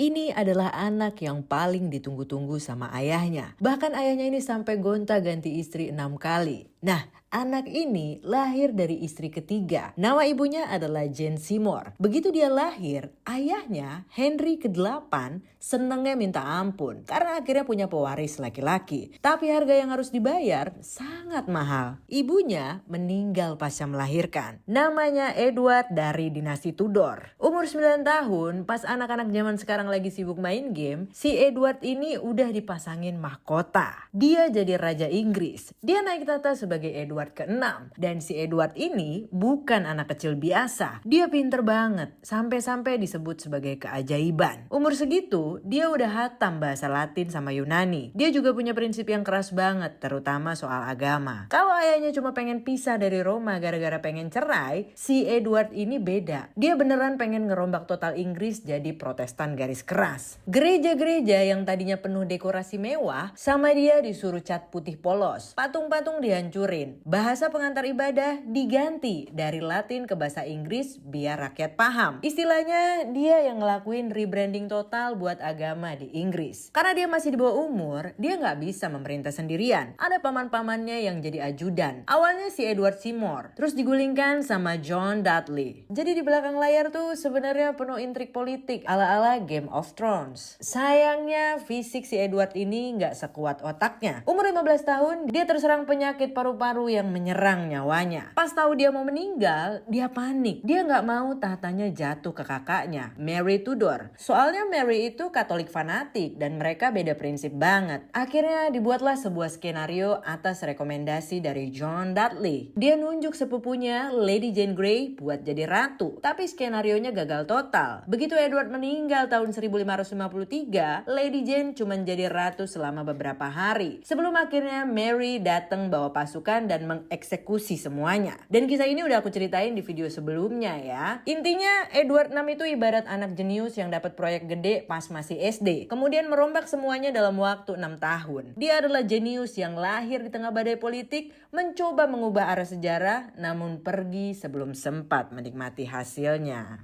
Ini adalah anak yang paling ditunggu-tunggu sama ayahnya. Bahkan ayahnya ini sampai gonta-ganti istri 6 kali. Nah, anak ini lahir dari istri ketiga. Nama ibunya adalah Jane Seymour. Begitu dia lahir, ayahnya Henry ke-8 senengnya minta ampun karena akhirnya punya pewaris laki-laki. Tapi harga yang harus dibayar sangat mahal. Ibunya meninggal pasca melahirkan. Namanya Edward dari dinasti Tudor. Umur 9 tahun, pas anak-anak zaman sekarang lagi sibuk main game, si Edward ini udah dipasangin mahkota. Dia jadi Raja Inggris. Dia naik tahta sebagai Edward ke-6. Dan si Edward ini bukan anak kecil biasa. Dia pinter banget, sampai-sampai disebut sebagai keajaiban. Umur segitu, dia udah hatam bahasa Latin sama Yunani. Dia juga punya prinsip yang keras banget, terutama soal agama. Kalau ayahnya cuma pengen pisah dari Roma gara-gara pengen cerai, si Edward ini beda. Dia beneran pengen ngerombak total Inggris jadi Protestan garis keras. Gereja-gereja yang tadinya penuh dekorasi mewah, sama dia disuruh cat putih polos. Patung-patung dihancurin. Bahasa pengantar ibadah diganti dari Latin ke bahasa Inggris biar rakyat paham. Istilahnya dia yang ngelakuin rebranding total buat agama di Inggris. Karena dia masih di bawah umur, dia nggak bisa memerintah sendirian. Ada paman-pamannya yang jadi ajudan. Awalnya si Edward Seymour, terus digulingkan sama John Dudley. Jadi di belakang layar tuh sebenarnya penuh intrik politik ala-ala Game of Thrones. Sayangnya fisik si Edward ini nggak sekuat otaknya. Umur 15 tahun dia terserang penyakit paru-paru yang menyerang nyawanya. Pas tahu dia mau meninggal, dia panik. Dia nggak mau tahtanya jatuh ke kakaknya, Mary Tudor. Soalnya Mary itu Katolik fanatik dan mereka beda prinsip banget. Akhirnya dibuatlah sebuah skenario atas rekomendasi dari John Dudley. Dia nunjuk sepupunya Lady Jane Grey buat jadi ratu, tapi skenarionya gagal total. Begitu Edward meninggal tahun 1553, Lady Jane cuma jadi ratu selama beberapa hari. Sebelum akhirnya Mary datang bawa pasukan dan mengeksekusi semuanya. Dan kisah ini udah aku ceritain di video sebelumnya ya. Intinya Edward VI itu ibarat anak jenius yang dapat proyek gede pas masih SD. Kemudian merombak semuanya dalam waktu 6 tahun. Dia adalah jenius yang lahir di tengah badai politik, mencoba mengubah arah sejarah namun pergi sebelum sempat menikmati hasilnya.